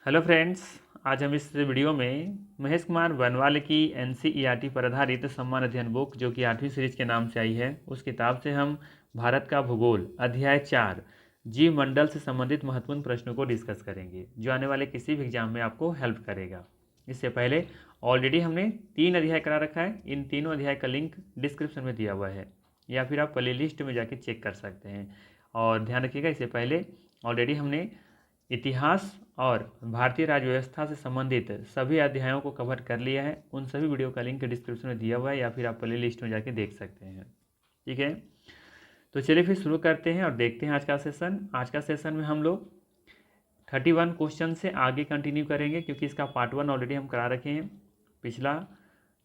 Hello friends. आज हम इस वीडियो में महेश कुमार बनवाल की एनसीईआरटी पर आधारित सम्मान अध्ययन बुक जो कि 8वीं सीरीज के नाम से आई है, उस किताब से हम भारत का भूगोल अध्याय 4 जीव मंडल से संबंधित महत्वपूर्ण प्रश्नों को डिस्कस करेंगे, जो आने वाले किसी भी एग्जाम में आपको हेल्प करेगा। इससे पहले ऑलरेडी हमने 3 अध्याय करा रखा है। इन तीनों अध्याय का लिंक डिस्क्रिप्शन में दिया हुआ है, या फिर आप प्ले लिस्ट में जाके चेक कर सकते हैं। और ध्यान रखिएगा, इससे पहले ऑलरेडी हमने इतिहास और भारतीय राज्य व्यवस्था से संबंधित सभी अध्यायों को कवर कर लिया है। उन सभी वीडियो का लिंक डिस्क्रिप्शन में दिया हुआ है, या फिर आप प्ले लिस्ट में जाके देख सकते हैं। ठीक है, तो चलिए फिर शुरू करते हैं और देखते हैं आज का सेशन। आज का सेशन में हम लोग 31 क्वेश्चन से आगे कंटिन्यू करेंगे, क्योंकि इसका पार्ट 1 ऑलरेडी हम करा रखे हैं। पिछला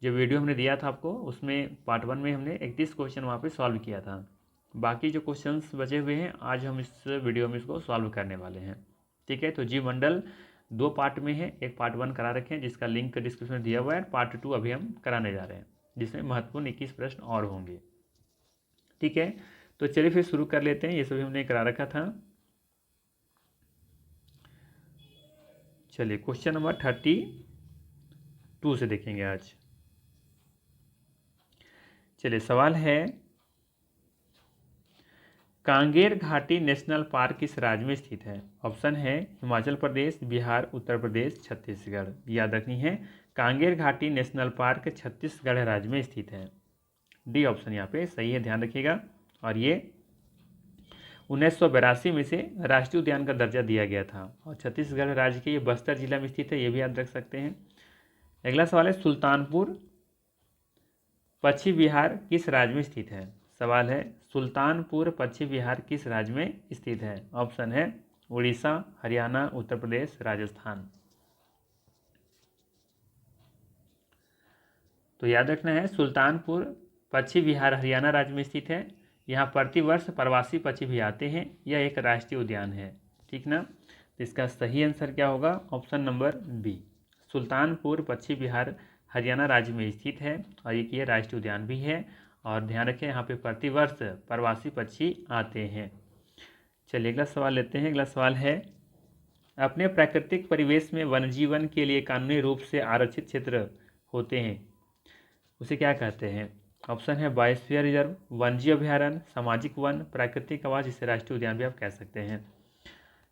जो वीडियो हमने दिया था आपको, उसमें पार्ट 1 में हमने 31 क्वेश्चन वहाँ पे सॉल्व किया था। बाकी जो क्वेश्चंस बचे हुए हैं, आज हम इस वीडियो में इसको सॉल्व करने वाले हैं। ठीक है, तो जीव मंडल 2 पार्ट में है। एक पार्ट 1 करा रखे हैं, जिसका लिंक डिस्क्रिप्शन में दिया हुआ है। पार्ट 2 अभी हम कराने जा रहे हैं, जिसमें महत्वपूर्ण 21 प्रश्न और होंगे। ठीक है, तो चलिए फिर शुरू कर लेते हैं। ये सभी हमने करा रखा था। चलिए क्वेश्चन नंबर 32 से देखेंगे आज। चलिए, सवाल है, कांगेर घाटी नेशनल पार्क किस राज्य में स्थित है? ऑप्शन है हिमाचल प्रदेश, बिहार, उत्तर प्रदेश, छत्तीसगढ़। याद रखनी है, कांगेर घाटी नेशनल पार्क छत्तीसगढ़ राज्य में स्थित है। डी ऑप्शन यहाँ पे सही है, ध्यान रखिएगा। और ये 1982 में से राष्ट्रीय उद्यान का दर्जा दिया गया था, और छत्तीसगढ़ राज्य के ये बस्तर जिला में स्थित है, ये भी याद रख सकते हैं। अगला सवाल है, सुल्तानपुर पश्चिम बिहार किस राज्य में स्थित है? सवाल है, सुल्तानपुर पश्चिम बिहार किस राज्य में स्थित है? ऑप्शन है उड़ीसा, हरियाणा, उत्तर प्रदेश, राजस्थान। तो याद रखना है, सुल्तानपुर पश्चिम बिहार हरियाणा राज्य में स्थित है। यहाँ प्रतिवर्ष प्रवासी पक्षी भी आते हैं। यह एक राष्ट्रीय उद्यान है। ठीक ना? तो इसका सही आंसर क्या होगा? ऑप्शन नंबर बी, सुल्तानपुर पश्चिम बिहार हरियाणा राज्य में स्थित है, और एक ये राष्ट्रीय उद्यान भी है। और ध्यान रखें, यहाँ पे प्रतिवर्ष प्रवासी पक्षी आते हैं। चलिए अगला सवाल लेते हैं। अगला सवाल है, अपने प्राकृतिक परिवेश में वन्यजीवन के लिए कानूनी रूप से आरक्षित क्षेत्र होते हैं, उसे क्या कहते हैं? ऑप्शन है बायोस्फीयर रिजर्व, वन्यजीव अभ्यारण्य, सामाजिक वन, प्राकृतिक आवास, जिसे राष्ट्रीय उद्यान भी आप कह सकते हैं।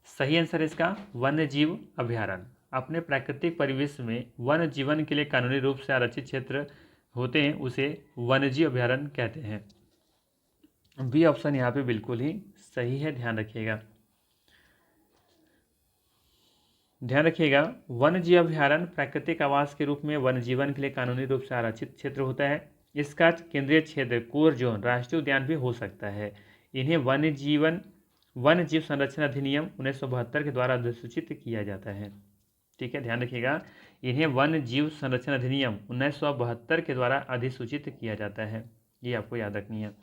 सही आंसर है इसका वन्यजीव अभ्यारण्य। अपने प्राकृतिक परिवेश में वन्य जीवन के लिए कानूनी रूप से आरक्षित क्षेत्र होते हैं, उसे वन्यजीव अभ्यारण्य कहते हैं। बी ऑप्शन यहाँ पे बिल्कुल ही सही है, ध्यान रखिएगा। ध्यान रखिएगा, वन्यजीव अभ्यारण्य प्राकृतिक आवास के रूप में वन्य जीवन के लिए कानूनी रूप से आरक्षित क्षेत्र होता है। इसका केंद्रीय क्षेत्र कोर जोन राष्ट्रीय उद्यान भी हो सकता है। इन्हें वन्य जीव संरक्षण अधिनियम 1972 के द्वारा अधिसूचित किया जाता है। ठीक है, ध्यान रखिएगा, इन्हें वन्य जीव संरक्षण अधिनियम 1972 के द्वारा अधिसूचित किया जाता है। ये आपको याद रखनी है।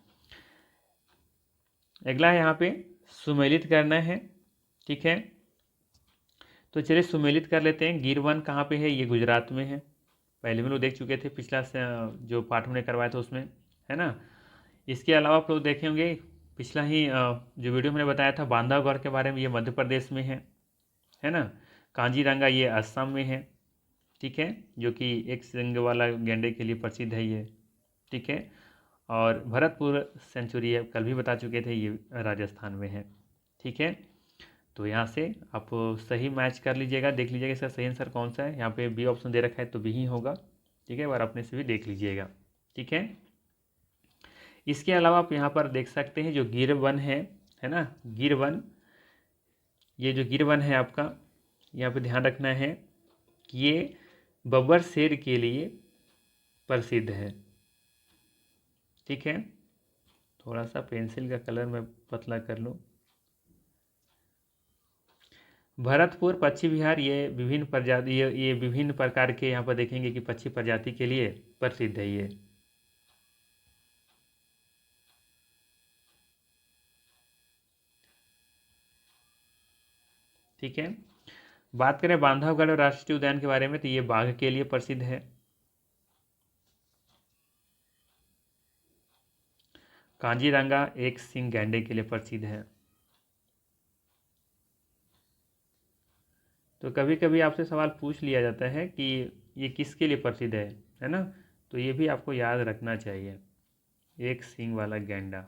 अगला है यहाँ पे सुमेलित करना है। ठीक है, तो चलिए सुमेलित कर लेते हैं। गिर वन कहाँ पे है? ये गुजरात में है। पहले में लोग देख चुके थे, पिछला से जो पाठ हमने करवाया था उसमें, है ना। इसके अलावा आप लोग देखे होंगे, पिछला ही जो वीडियो मैंने बताया था बांधवगढ़ के बारे में, ये मध्य प्रदेश में है ना। कांजीरंगा ये असम में है। ठीक है, जो कि एक सिंग वाला गेंडे के लिए प्रसिद्ध है ये। ठीक है, और भरतपुर सेंचुरी है, कल भी बता चुके थे, ये राजस्थान में है। ठीक है, तो यहाँ से आप सही मैच कर लीजिएगा, देख लीजिएगा इसका सही आंसर कौन सा है। यहाँ पे बी ऑप्शन दे रखा है, तो बी ही होगा। ठीक है, एक बार अपने से भी देख लीजिएगा। ठीक है, इसके अलावा आप यहाँ पर देख सकते हैं जो गिर वन है ना, गिर वन, ये जो गिर वन है आपका, यहाँ पे ध्यान रखना है कि ये बब्बर शेर के लिए प्रसिद्ध है। ठीक है, थोड़ा सा पेंसिल का कलर मैं पतला कर लूँ। भरतपुर पश्चिम बिहार ये विभिन्न प्रजाति, ये विभिन्न प्रकार के यहाँ पर देखेंगे कि पक्षी प्रजाति के लिए प्रसिद्ध है ये। ठीक है, बात करें बांधवगढ़ राष्ट्रीय उद्यान के बारे में, तो ये बाघ के लिए प्रसिद्ध है। कांजीरंगा एक सिंग गैंडे के लिए प्रसिद्ध है। तो कभी कभी आपसे सवाल पूछ लिया जाता है कि ये किसके लिए प्रसिद्ध है ना, तो ये भी आपको याद रखना चाहिए, एक सींग वाला गैंडा।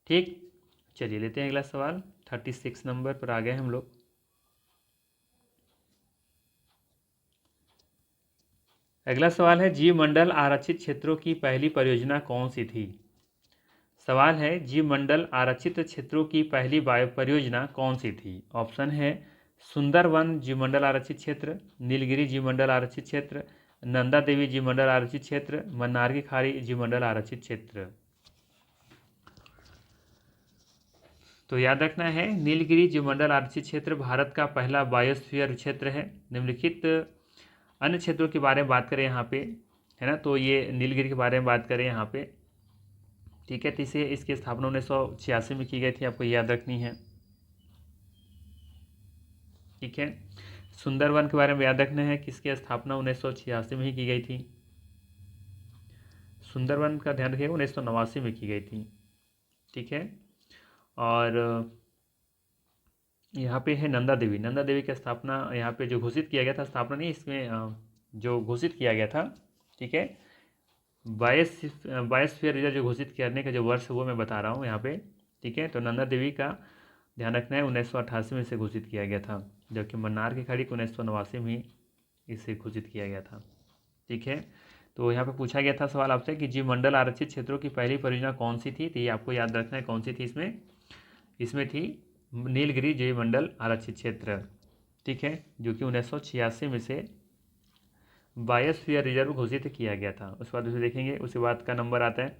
ठीक, चलिए लेते हैं अगला सवाल। 36 नंबर पर आ गए हम लोग। अगला सवाल है, जीव मंडल आरक्षित क्षेत्रों की पहली परियोजना कौन सी थी। सवाल है, जीव मंडल आरक्षित क्षेत्रों की पहली वायु परियोजना कौन सी थी। ऑप्शन है सुंदरवन जीवमंडल आरक्षित क्षेत्र, नीलगिरी जीवमंडल आरक्षित क्षेत्र, नंदा देवी जीवमंडल आरक्षित क्षेत्र, मन्नार की खाड़ी जीवमंडल आरक्षित क्षेत्र। तो याद रखना है, नीलगिरी जीवमंडल आरक्षित क्षेत्र भारत का पहला बायोस्फीयर क्षेत्र है। निम्नलिखित अन्य क्षेत्रों के बारे में बात करें यहाँ पे, है ना, तो ये नीलगिरी के बारे में बात करें यहाँ पे, ठीक है। तो इसे इसकी स्थापना 1986 में की गई थी, आपको याद रखनी है, ठीक है। सुंदरवन के बारे में याद रखना है, किसकी स्थापना 1986 में ही की गई थी। सुंदरवन का ध्यान रखिएगा, 1989 में की गई थी, ठीक है। और यहाँ पे है नंदा देवी। नंदा देवी की स्थापना यहाँ पे जो घोषित किया गया था, स्थापना नहीं, इसमें जो घोषित किया गया था, ठीक है, बायोस्फीयर रिजर्व जो घोषित करने का जो वर्ष वो मैं बता रहा हूँ यहाँ पे, ठीक है। तो नंदा देवी का ध्यान रखना है, 1988 में इसे घोषित किया गया था, जबकि मन्नार की खाड़ी को 1989 में इसे घोषित किया गया था, ठीक है। तो यहाँ पे पूछा गया था सवाल आपसे कि जीव मंडल आरक्षित क्षेत्रों की पहली परियोजना कौन सी थी, तो ये आपको याद रखना है कौन सी थी। इसमें थी नीलगिरी जीव मंडल आरक्षित क्षेत्र, ठीक है, जो कि 1986 में से बायोस्फीयर रिजर्व घोषित किया गया था। उसके बाद उसे देखेंगे, उसके बाद का नंबर आता है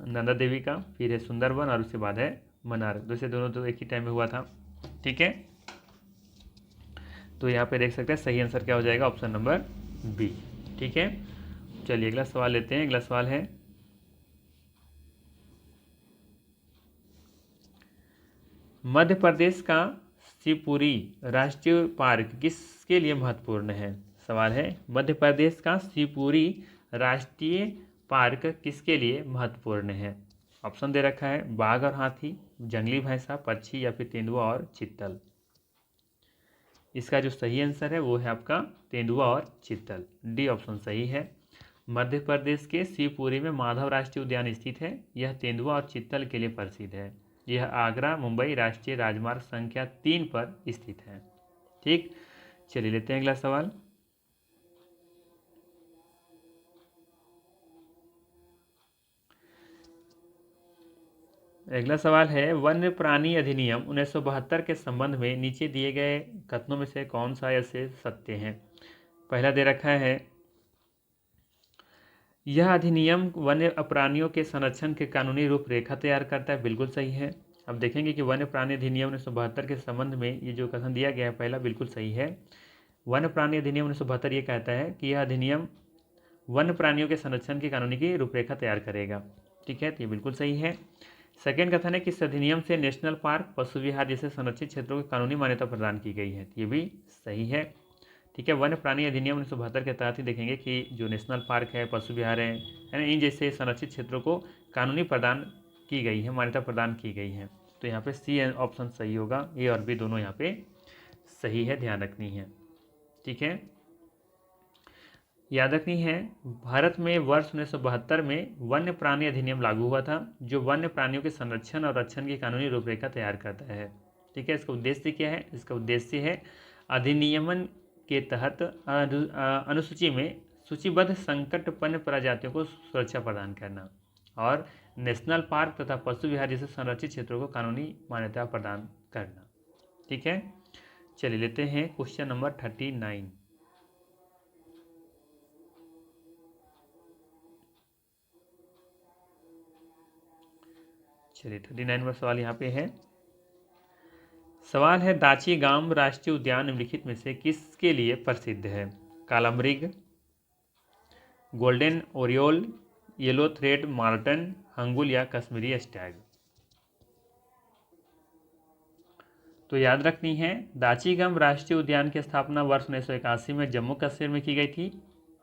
नंदा देवी का, फिर है सुंदरवन और उसके बाद है मन्नार। वैसे दोनों तो एक ही टाइम में हुआ था, ठीक है। तो यहाँ पे देख सकते हैं सही आंसर क्या हो जाएगा, ऑप्शन नंबर बी, ठीक है। चलिए अगला सवाल लेते हैं। अगला सवाल है, मध्य प्रदेश का शिवपुरी राष्ट्रीय पार्क किसके लिए महत्वपूर्ण है। सवाल है, मध्य प्रदेश का शिवपुरी राष्ट्रीय पार्क किसके लिए महत्वपूर्ण है। ऑप्शन दे रखा है, बाघ और हाथी, जंगली भैंसा, पक्षी या फिर तेंदुआ और चीतल। इसका जो सही आंसर है वो है आपका तेंदुआ और चीतल, डी ऑप्शन सही है। मध्य प्रदेश के शिवपुरी में माधव राष्ट्रीय उद्यान स्थित है। यह तेंदुआ और चीतल के लिए प्रसिद्ध है। यह आगरा मुंबई राष्ट्रीय राजमार्ग संख्या 3 पर स्थित है, ठीक। चलिए लेते हैं अगला सवाल। अगला सवाल है, वन्य प्राणी अधिनियम 1972 के संबंध में नीचे दिए गए कथनों में से कौन सा ऐसे सत्य है। पहला दे रखा है, यह अधिनियम वन्य प्राणियों के संरक्षण के कानूनी रूपरेखा तैयार करता है, बिल्कुल सही है। अब देखेंगे कि वन्य प्राणी अधिनियम 1972 के संबंध में ये जो कथन दिया गया है, पहला बिल्कुल सही है। वन्य प्राणी अधिनियम 1972 ये कहता है कि यह अधिनियम वन्य प्राणियों के संरक्षण की कानूनी की रूपरेखा तैयार करेगा, ठीक है, तो ये बिल्कुल सही है। सेकेंड कथन है कि इस अधिनियम से नेशनल पार्क, पशु विहार जैसे संरक्षित क्षेत्रों की कानूनी मान्यता प्रदान की गई है, ये भी सही है, ठीक है। वन्य प्राणी अधिनियम 1972 के तहत ही देखेंगे कि जो नेशनल पार्क है, पशु विहार है ना, इन जैसे संरक्षित क्षेत्रों को कानूनी प्रदान की गई है, मान्यता प्रदान की गई है। तो यहाँ पे सी ऑप्शन सही होगा, ए और बी दोनों यहाँ पे सही है, ध्यान रखनी है, ठीक है। याद रखनी है, भारत में वर्ष 1972 में वन्य प्राणी अधिनियम लागू हुआ था, जो वन्य प्राणियों के संरक्षण और रक्षण की कानूनी रूपरेखा तैयार करता है, ठीक है। इसका उद्देश्य क्या है, इसका उद्देश्य है अधिनियमन के तहत अनुसूची में सूचीबद्ध संकटपन्न प्रजातियों को सुरक्षा प्रदान करना और नेशनल पार्क तथा पशु विहार जैसे संरक्षित क्षेत्रों को कानूनी मान्यता प्रदान करना, ठीक है। चलिए लेते हैं क्वेश्चन नंबर 39। चलिए 39 नंबर सवाल यहाँ पे है। सवाल है, दाची गांव राष्ट्रीय उद्यान निम्नलिखित में से किसके लिए प्रसिद्ध है। काला मृग, golden oriole, yellow throated marten, hangul या कश्मीरी स्टैग। तो याद रखनी है, दाचीगम राष्ट्रीय उद्यान की स्थापना वर्ष 1981 में जम्मू कश्मीर में की गई थी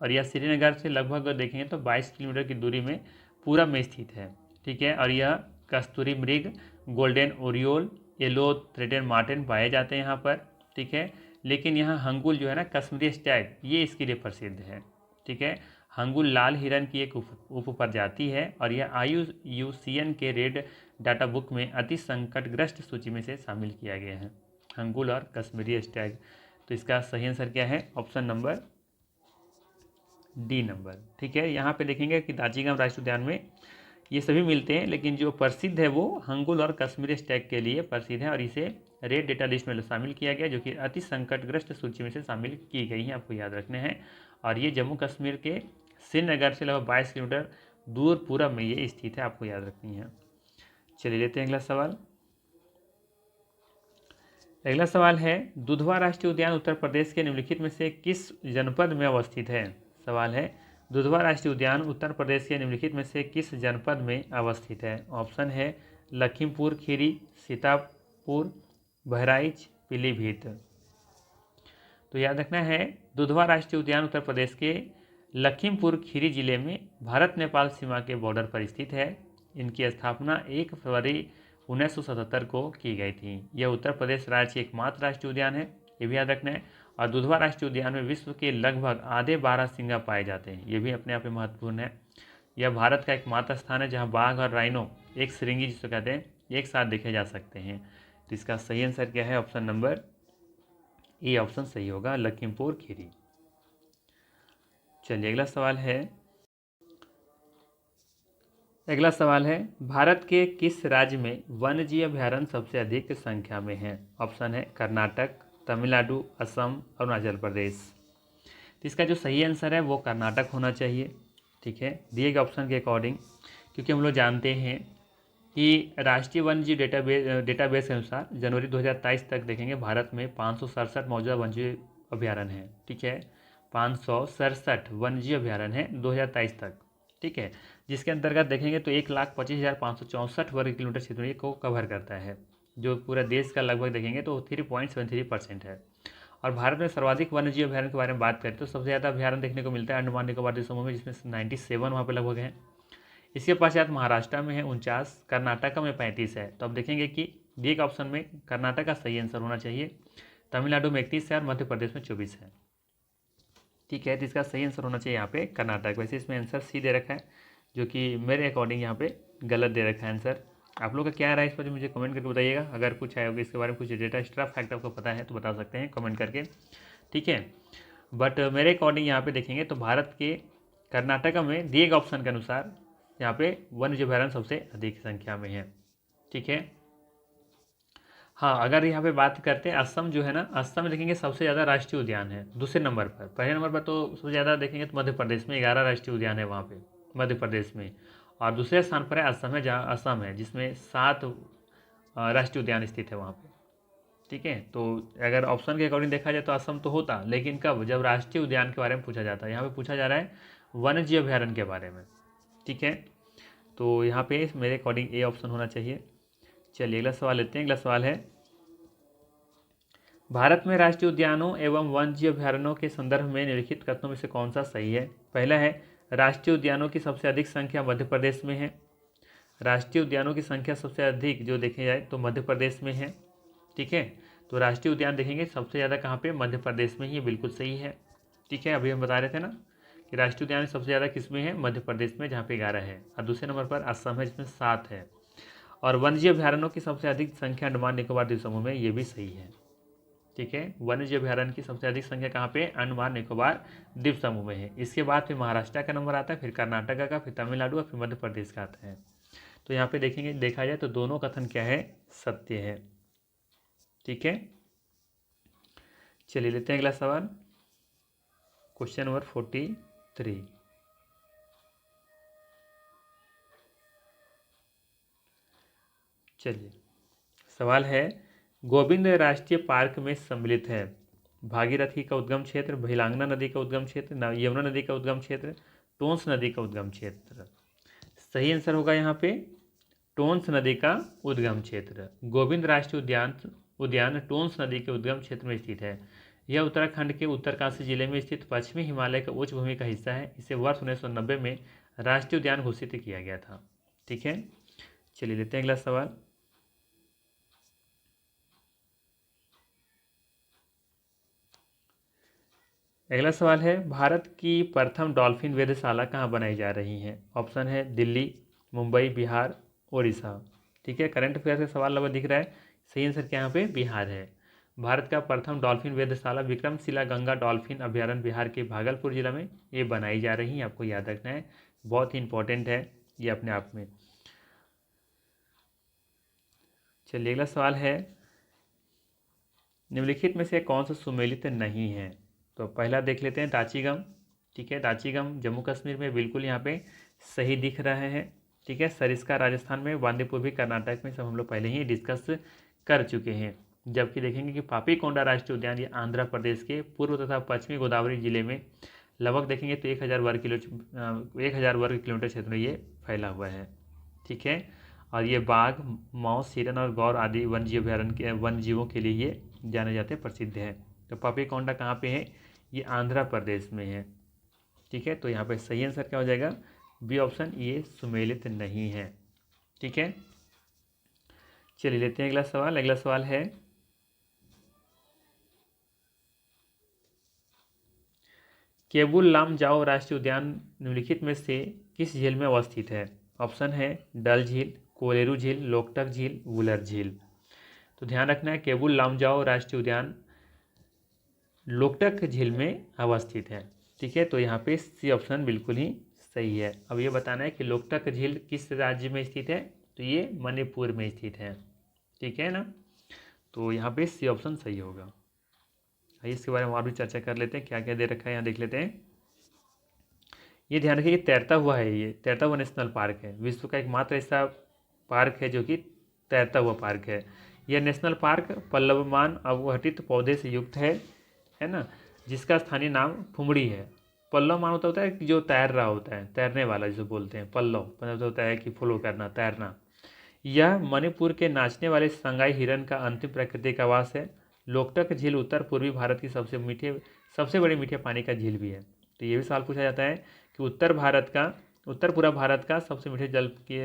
और यह श्रीनगर से लगभग देखेंगे तो 22 किलोमीटर की दूरी में पूरब में स्थित है, ठीक है। और यह कस्तूरी मृग, golden oriole, yellow throated marten पाए जाते हैं यहाँ पर, ठीक है। लेकिन यहाँ हंगुल जो है ना, कश्मीरी स्टैग, ये इसके लिए प्रसिद्ध है। ठीक है। हंगुल लाल हिरन की एक उप प्रजाति है और यह IUCN के रेड डाटा बुक में अति संकटग्रस्त सूची में से शामिल किया गया है, हंगुल और कश्मीरी स्टैग। तो इसका सही आंसर क्या है? Option number D number. ठीक है। यहाँ पे देखेंगे कि दाजीगाम राष्ट्रीय उद्यान में ये सभी मिलते हैं, लेकिन जो प्रसिद्ध है वो हंगुल और कश्मीरी स्टैग के लिए प्रसिद्ध है और इसे रेड डेटा लिस्ट में शामिल किया गया, जो कि अति संकटग्रस्त सूची में से शामिल की गई है, आपको याद रखने हैं। और ये जम्मू कश्मीर के श्रीनगर से लगभग 22 किलोमीटर दूर पूरब में ये स्थित है, आपको याद रखनी है। चलिए लेते हैं अगला सवाल। अगला सवाल है, दुधवा राष्ट्रीय उद्यान उत्तर प्रदेश के निम्नलिखित में से किस जनपद में अवस्थित है? सवाल है, दुधवा राष्ट्रीय उद्यान उत्तर प्रदेश के निम्नलिखित में से किस जनपद में अवस्थित है? ऑप्शन है लखीमपुर खीरी, सीतापुर, बहराइच, पीलीभीत। तो याद रखना है, दुधवा राष्ट्रीय उद्यान उत्तर प्रदेश के लखीमपुर खीरी जिले में भारत नेपाल सीमा के बॉर्डर पर स्थित है। इनकी स्थापना 1 फरवरी 1977 को की गई थी। यह उत्तर प्रदेश राज्य की एकमात्र राष्ट्रीय उद्यान है, ये भी याद रखना है। और दुधवा राष्ट्रीय उद्यान में विश्व के लगभग आधे बारहसिंगा पाए जाते हैं, ये भी अपने आप में महत्वपूर्ण है। यह भारत का एकमात्र स्थान है जहां बाघ और राइनो, एक श्रृंगी जिसको कहते हैं, एक साथ देखे जा सकते हैं। तो इसका सही आंसर क्या है? ऑप्शन नंबर ए ऑप्शन सही होगा, लखीमपुर खीरी। चलिए अगला सवाल है, भारत के किस राज्य में वन्यजीव अभ्यारण्य सबसे अधिक संख्या में है? ऑप्शन है कर्नाटक, तमिलनाडु, असम, अरुणाचल प्रदेश। तो इसका जो सही आंसर है वो कर्नाटक होना चाहिए। ठीक है, दिए गए ऑप्शन के अकॉर्डिंग, क्योंकि हम लोग जानते हैं कि राष्ट्रीय वन्यजीव डेटाबेस के अनुसार जनवरी 2023 तक देखेंगे भारत में 567 मौजूदा वन्यजीव अभ्यारण्य हैं। ठीक है, 567 वन्यजीव अभ्यारण्य हैं 2023 तक। ठीक है, जिसके अंतर्गत देखेंगे तो 1,25,564 वर्ग किलोमीटर क्षेत्र को कवर करता है, जो पूरा देश का लगभग देखेंगे तो 3.73% है। और भारत में सर्वाधिक वन्यजीव अभ्यारण्य के बारे में बात करें तो सबसे ज़्यादा अभ्यारण्य देखने को मिलता है अंडमान निकोबार द्वीप समूह में, जिसमें 97 वहाँ पर लगभग हैं। इसके पश्चात महाराष्ट्र में है 49, कर्नाटक में 35 है। तो अब देखेंगे कि दिए गए ऑप्शन में कर्नाटक का सही आंसर होना चाहिए, तमिलनाडु में 31 है और मध्य प्रदेश में 24 है। ठीक है, तो इसका सही आंसर होना चाहिए यहाँ पे कर्नाटक। वैसे इसमें आंसर सी दे रखा है, जो कि मेरे अकॉर्डिंग यहाँ पे गलत दे रखा है आंसर। आप लोग का क्या राय है इस पर मुझे कमेंट करके बताइएगा। अगर कुछ है इसके बारे में कुछ डेटा एक्स्ट्रा फैक्ट आपको पता है तो बता सकते हैं कमेंट करके। ठीक है, बट मेरे अकॉर्डिंग यहाँ पे देखेंगे तो भारत के कर्नाटक में दिए गए ऑप्शन के अनुसार यहाँ पे वन्यजीव अभ्यारण्य सबसे अधिक संख्या में है। ठीक है, हाँ, अगर यहाँ पे बात करते हैं असम जो है ना, असम में देखेंगे सबसे ज़्यादा राष्ट्रीय उद्यान है दूसरे नंबर पर। पहले नंबर पर तो सबसे ज़्यादा देखेंगे तो मध्य प्रदेश में 11 राष्ट्रीय उद्यान है वहाँ पे मध्य प्रदेश में, और दूसरे स्थान पर है असम है, जहाँ असम है जिसमें 7 राष्ट्रीय उद्यान स्थित है वहाँ पे। ठीक है, तो अगर ऑप्शन के अकॉर्डिंग देखा जाए तो असम तो होता, लेकिन कब? जब राष्ट्रीय उद्यान के बारे में पूछा जाता है। यहाँ पे पूछा जा रहा है वन्यजीव अभ्यारण्य के बारे में। ठीक है, तो यहाँ पे मेरे अकॉर्डिंग ए ऑप्शन होना चाहिए। चलिए अगला सवाल लेते हैं। अगला सवाल है, भारत में राष्ट्रीय उद्यानों एवं वन्यजीव अभ्यारण्यों के संदर्भ में निम्नलिखित कथनों में से कौन सा सही है? पहला है, राष्ट्रीय उद्यानों की सबसे अधिक संख्या मध्य प्रदेश में है। राष्ट्रीय उद्यानों की संख्या सबसे अधिक जो देखे जाए तो मध्य प्रदेश में है। ठीक है, तो राष्ट्रीय उद्यान देखेंगे सबसे ज़्यादा कहाँ पे? मध्य प्रदेश में ही, बिल्कुल सही है। ठीक है, अभी हम बता रहे थे ना कि राष्ट्रीय उद्यान सबसे ज़्यादा किस में है? मध्य प्रदेश में, जहाँ पे 11 है, और दूसरे नंबर पर असम है जिसमें 7 है। और वन्यजीव अभ्यारण्यों की सबसे अधिक संख्या अंडमान निकोबार द्वीप समूह में, ये भी सही है। ठीक है, वन्यजीव अभ्यारण्य की सबसे अधिक संख्या कहाँ पे? अंडमान निकोबार द्वीप समूह में है। इसके बाद फिर महाराष्ट्र का नंबर आता है, फिर कर्नाटक का, फिर तमिलनाडु और फिर मध्य प्रदेश का आता है। तो यहाँ पे देखेंगे, देखा जाए तो दोनों कथन क्या है? सत्य है। ठीक है, चलिए लेते हैं अगला सवाल, क्वेश्चन नंबर 43। चलिए सवाल है, गोविंद राष्ट्रीय पार्क में सम्मिलित है भागीरथी का उद्गम क्षेत्र, भैलांगना नदी का उद्गम क्षेत्र, यमुना नदी का उद्गम क्षेत्र, टोंस नदी का उद्गम क्षेत्र। सही आंसर होगा यहाँ पे टोंस नदी का उद्गम क्षेत्र। गोविंद राष्ट्रीय उद्यान टोंस नदी के उद्गम क्षेत्र में स्थित है। यह उत्तराखंड के उत्तरकाशी जिले में स्थित पश्चिमी हिमालय का उच्च भूमि का हिस्सा है। इसे वर्ष 1990 में राष्ट्रीय उद्यान घोषित किया गया था। ठीक है, चलिए लेते हैं अगला सवाल। अगला सवाल है, भारत की प्रथम डॉल्फिन वेधशाला कहाँ बनाई जा रही है? ऑप्शन है दिल्ली, मुंबई, बिहार, उड़ीसा। ठीक है, करंट अफेयर से सवाल लगभग दिख रहा है। सही आंसर क्या यहाँ पे बिहार है। भारत का प्रथम डॉल्फिन वेधशाला विक्रमशिला गंगा डॉल्फिन अभ्यारण्य बिहार के भागलपुर जिला में ये बनाई जा रही है, आपको याद रखना है, बहुत ही इंपॉर्टेंट है ये अपने आप में। चलिए अगला सवाल है, निम्नलिखित में से कौन सा सुमेलित नहीं है? तो पहला देख लेते हैं दाचीगम। ठीक है, दाचीगम जम्मू कश्मीर में बिल्कुल यहाँ पे सही दिख रहे हैं। ठीक है, सरिस्का राजस्थान में, बांदीपुर भी कर्नाटक में, सब हम लोग पहले ही डिस्कस कर चुके हैं। जबकि देखेंगे कि पापीकोंडा राष्ट्रीय उद्यान ये आंध्र प्रदेश के पूर्व तथा पश्चिमी गोदावरी जिले में लगभग देखेंगे तो 1,000 वर्ग क्षेत्र में ये फैला हुआ है। ठीक है, और ये बाघ, मौस, हिरन और गौर आदि वन जीव अभ्यारण्य के वन जीवों के लिए ये जाने जाते प्रसिद्ध है। तो पापीकोंडा कहाँ पे है? ये आंध्र प्रदेश में है। ठीक है, तो यहाँ पे सही आंसर क्या हो जाएगा? बी ऑप्शन, ये सुमेलित नहीं है। ठीक है, चलिए लेते हैं अगला सवाल। अगला सवाल है, केबुल लामजाओ राष्ट्रीय उद्यान निम्नलिखित में से किस झील में अवस्थित है? ऑप्शन है डल झील, कोलेरू झील, लोकटक झील, वुलर झील। तो ध्यान रखना है, केबुल लामजाओ राष्ट्रीय उद्यान लोकटक झील में अवस्थित है। ठीक है, तो यहाँ पे सी ऑप्शन बिल्कुल ही सही है। अब ये बताना है कि लोकटक झील किस राज्य में स्थित है? तो ये मणिपुर में स्थित है। ठीक है ना, तो यहाँ पे सी ऑप्शन सही होगा। आइए इसके बारे में और भी चर्चा कर लेते हैं, क्या क्या दे रखा है यहाँ देख लेते हैं। ये ध्यान रखिए, तैरता हुआ है, ये तैरता हुआ नेशनल पार्क है, विश्व का एकमात्र ऐसा पार्क है जो कि तैरता हुआ पार्क है। यह नेशनल पार्क पल्लवमान अवघटित पौधे से युक्त है ना, जिसका स्थानीय नाम फुमड़ी है। पल्लव मान होता है कि जो तैर रहा होता है, तैरने वाला जिसे बोलते हैं पल्लव, मतलब होता है कि फ्लो करना, तैरना। यह मणिपुर के नाचने वाले संगाई हिरन का अंतिम प्राकृतिक आवास है। लोकटक झील उत्तर पूर्वी भारत की सबसे बड़ी मीठे पानी का झील भी है। तो ये भी सवाल पूछा जाता है कि उत्तर पूर्व भारत का सबसे मीठे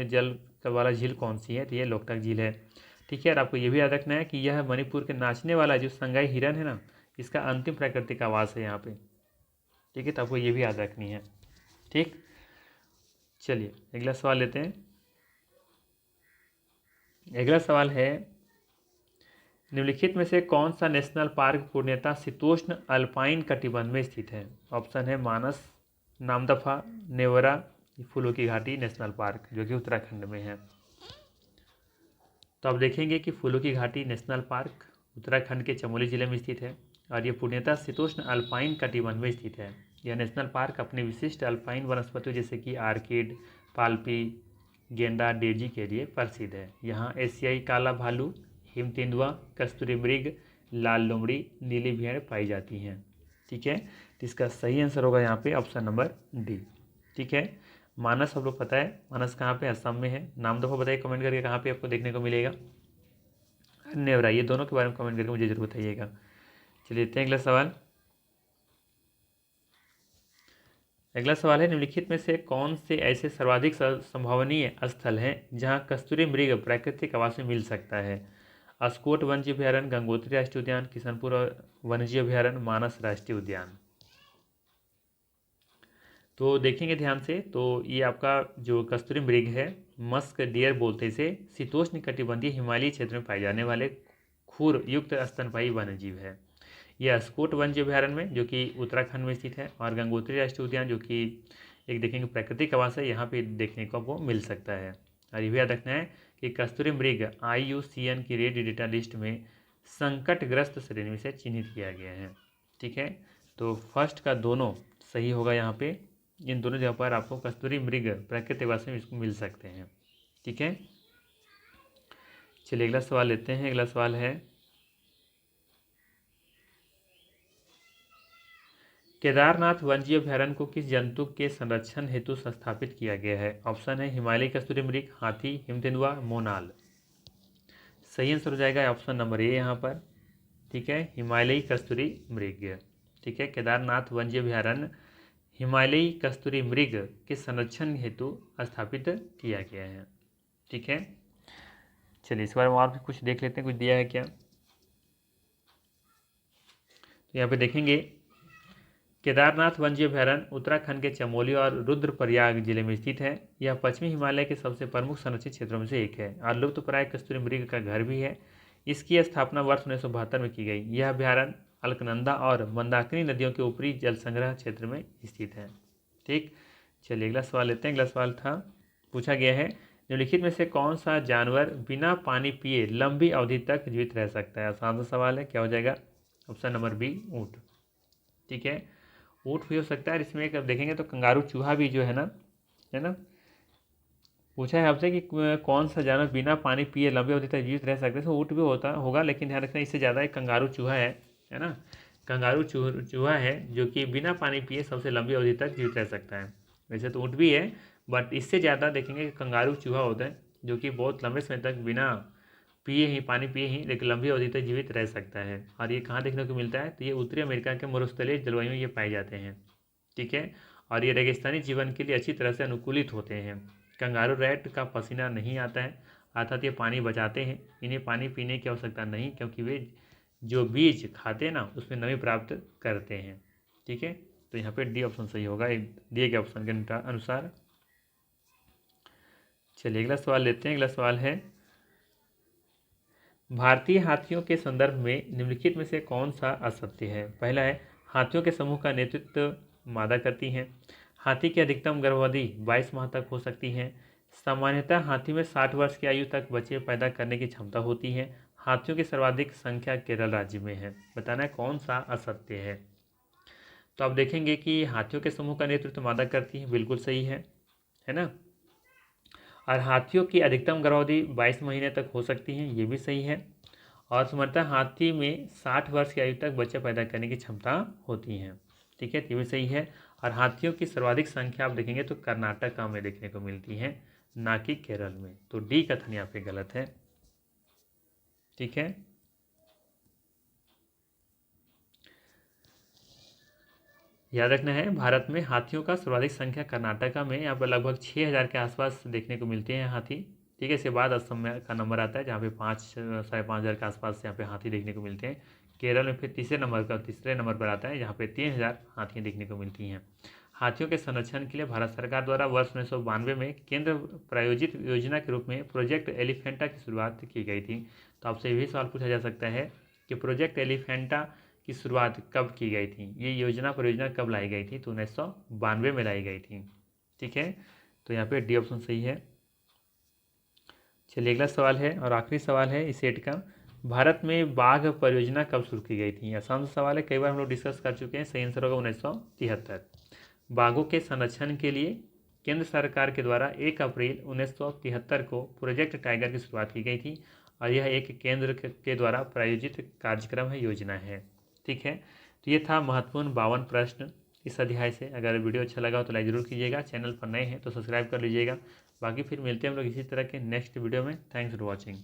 जल वाला झील कौन सी है? तो ये लोकटक झील है। ठीक है, और आपको ये भी याद रखना है कि यह मणिपुर के नाचने वाला जो संगाई हिरन है ना, इसका अंतिम प्राकृतिक आवास है यहाँ पे। ठीक है, तो आपको ये भी याद रखनी है। ठीक, चलिए अगला सवाल लेते हैं। अगला सवाल है, निम्नलिखित में से कौन सा नेशनल पार्क पूर्णतः शीतोष्ण अल्पाइन कटिबंध में स्थित है? ऑप्शन है मानस, नामदफा, नेवरा, फूलों की घाटी नेशनल पार्क जो कि उत्तराखंड में है। तो अब देखेंगे कि फूलों की घाटी नेशनल पार्क उत्तराखंड के चमोली जिले में स्थित है और ये पूर्णतः शीतोष्ण अल्पाइन कटिबंध में स्थित है। यह नेशनल पार्क अपने विशिष्ट अल्पाइन वनस्पतियों जैसे कि आर्किड, पाल्पी, गेंदा, डेजी के लिए प्रसिद्ध है। यहाँ एशियाई काला भालू, हिमतेंदुआ, कस्तूरी मृग, लाल लोमड़ी, नीली भेड़ पाई जाती हैं। ठीक है, तो इसका सही आंसर होगा यहाँ पे ऑप्शन नंबर डी। ठीक है, मानस हम लोग पता है, मानस कहाँ पे? असम में है। नाम दफा बताइए कमेंट करके कहाँ पे आपको देखने को मिलेगा। नेवरा, ये दोनों के बारे में कमेंट करके मुझे जरूर बताइएगा। चलिए देखते हैं अगला सवाल। अगला सवाल है, निम्नलिखित में से कौन से ऐसे सर्वाधिक संभावनीय स्थल हैं जहां कस्तूरी मृग प्राकृतिक आवास में मिल सकता है? अस्कोट वन्यजीव अभ्यारण्य, गंगोत्री राष्ट्रीय उद्यान, किशनपुर वन्यजीव अभ्यारण्य, मानस राष्ट्रीय उद्यान। तो देखेंगे ध्यान से, तो ये आपका जो कस्तूरी मृग है, मस्क डियर बोलते हैं इसे, शीतोष्ण कटिबंधीय हिमालयी क्षेत्र में पाए जाने वाले खुर युक्त स्तनपायी वन्यजीव है। यह अस्कोट वन्यजीव अभ्यारण्य में जो कि उत्तराखंड में स्थित है, और गंगोत्री राष्ट्रीय उद्यान जो कि एक देखेंगे प्राकृतिक आवास है, यहाँ पे देखने को आपको मिल सकता है। और ये भी याद रखना है कि कस्तूरी मृग IUCN की रेड डेटा लिस्ट में संकटग्रस्त श्रेणी में से चिन्हित किया गया है। ठीक है, तो फर्स्ट का दोनों सही होगा यहाँ पे। इन दोनों जगह पर आपको कस्तूरी मृग प्राकृतिक आवास में इसको मिल सकते हैं। ठीक है, चलिए अगला सवाल लेते हैं। अगला सवाल है, केदारनाथ वन्यजीव अभ्यारण्य को किस जंतु के संरक्षण हेतु स्थापित किया गया है? ऑप्शन है हिमालयी कस्तूरी मृग, हाथी, हिमतेंदुआ, मोनाल। सही आंसर हो जाएगा ऑप्शन नंबर ए यहाँ पर। ठीक है, हिमालयी कस्तूरी मृग। ठीक है, केदारनाथ वन्यजीव अभ्यारण्य हिमालयी कस्तूरी मृग के संरक्षण हेतु स्थापित किया गया है। ठीक है, चलिए इस बारे में और भी कुछ देख लेते हैं, कुछ दिया है क्या। तो यहाँ पे देखेंगे केदारनाथ वन्य अभयारण्य उत्तराखंड के चमोली और रुद्रप्रयाग जिले में स्थित है। यह पश्चिमी हिमालय के सबसे प्रमुख संरक्षित क्षेत्रों में से एक है और लुप्तप्राय कस्तूरी मृग का घर भी है। इसकी स्थापना वर्ष 1972 में की गई। यह अभयारण्य अलकनंदा और मंदाकिनी नदियों के ऊपरी जल संग्रह क्षेत्र में स्थित है। ठीक, चलिए अगला सवाल लेते हैं। अगला सवाल पूछा गया है, निम्नलिखित में से कौन सा जानवर बिना पानी पिए लंबी अवधि तक जीवित रह सकता है? आसान सा सवाल है, क्या हो जाएगा? ऑप्शन नंबर बी, ऊँट। ठीक है, ऊँट भी हो सकता है। इसमें अगर देखेंगे तो कंगारू चूहा भी जो है ना, पूछा है आपसे कि कौन सा जानवर बिना पानी पिए लंबी अवधि तक जीवित रह सकता है, तो ऊँट भी होगा, लेकिन ध्यान रखना इससे ज़्यादा एक कंगारू चूहा है ना। कंगारू चूहा है जो कि बिना पानी पिए सबसे लंबी अवधि तक जीवित रह सकता है। वैसे तो ऊँट भी है, बट इससे ज़्यादा देखेंगे कि कंगारू चूहा होता है जो कि बहुत लंबे समय तक बिना पानी पिए ही लेकिन लंबी अवधि तक जीवित रह सकता है। और ये कहाँ देखने को मिलता है? तो ये उत्तरी अमेरिका के मरुस्थलीय जलवायु में ये पाए जाते हैं। ठीक है, और ये रेगिस्तानी जीवन के लिए अच्छी तरह से अनुकूलित होते हैं। कंगारू रैट का पसीना नहीं आता है, अर्थात ये पानी बचाते हैं। इन्हें पानी पीने की आवश्यकता नहीं, क्योंकि वे जो बीज खाते हैं ना उसमें नमी प्राप्त करते हैं। ठीक है, तो यहाँ पे डी ऑप्शन सही होगा दिए गए ऑप्शन के अनुसार। चलिए अगला सवाल लेते हैं। अगला सवाल है, भारतीय हाथियों के संदर्भ में निम्नलिखित में से कौन सा असत्य है? पहला है, हाथियों के समूह का नेतृत्व मादा करती हैं। हाथी की अधिकतम गर्भावधि 22 माह तक हो सकती है। सामान्यतः हाथी में 60 वर्ष की आयु तक बच्चे पैदा करने की क्षमता होती है। हाथियों की सर्वाधिक संख्या केरल राज्य में है। बताना है कौन सा असत्य है। तो आप देखेंगे कि हाथियों के समूह का नेतृत्व मादा करती है, बिल्कुल सही है ना। और हाथियों की अधिकतम गर्भावधि 22 महीने तक हो सकती है, ये भी सही है। और समर्था हाथी में 60 वर्ष की आयु तक बच्चे पैदा करने की क्षमता होती है। ठीक है, ये भी सही है। और हाथियों की सर्वाधिक संख्या आप देखेंगे तो कर्नाटक में देखने को मिलती है, ना कि केरल में। तो डी कथन यहाँ पे गलत है। ठीक है, याद रखना है, भारत में हाथियों का सर्वाधिक संख्या कर्नाटका में, यहाँ पर लगभग 6000 के आसपास देखने को मिलते हैं हाथी। ठीक है, इसके बाद असम का नंबर आता है जहाँ पे 5,000 के आसपास यहाँ पे हाथी देखने को मिलते हैं। केरल में फिर तीसरे नंबर पर आता है जहाँ पे 3000 हाथियाँ देखने को मिलती हैं। हाथियों के संरक्षण के लिए भारत सरकार द्वारा वर्ष 1992 में केंद्र प्रायोजित योजना के रूप में प्रोजेक्ट एलिफेंटा की शुरुआत की गई थी। तो आपसे यही सवाल पूछा जा सकता है कि प्रोजेक्ट एलिफेंटा की शुरुआत कब की गई थी, ये परियोजना कब लाई गई थी? तो 1992 में लाई गई थी। ठीक है, तो यहाँ पे डी ऑप्शन सही है। चलिए अगला सवाल है और आखिरी सवाल है इस सेट का, भारत में बाघ परियोजना कब शुरू की गई थी? आसान सवाल है, कई बार हम लोग डिस्कस कर चुके हैं। सही आंसर होगा 1973। बाघों के संरक्षण के लिए केंद्र सरकार के द्वारा 1 अप्रैल 1973 को प्रोजेक्ट टाइगर की शुरुआत की गई थी और यह एक केंद्र के द्वारा प्रायोजित कार्यक्रम है, योजना है। ठीक है, तो ये था महत्वपूर्ण 52 प्रश्न इस अध्याय से। अगर वीडियो अच्छा लगा हो तो लाइक ज़रूर कीजिएगा, चैनल पर नए हैं तो सब्सक्राइब कर लीजिएगा। बाकी फिर मिलते हैं हम लोग इसी तरह के नेक्स्ट वीडियो में। Thanks for watching.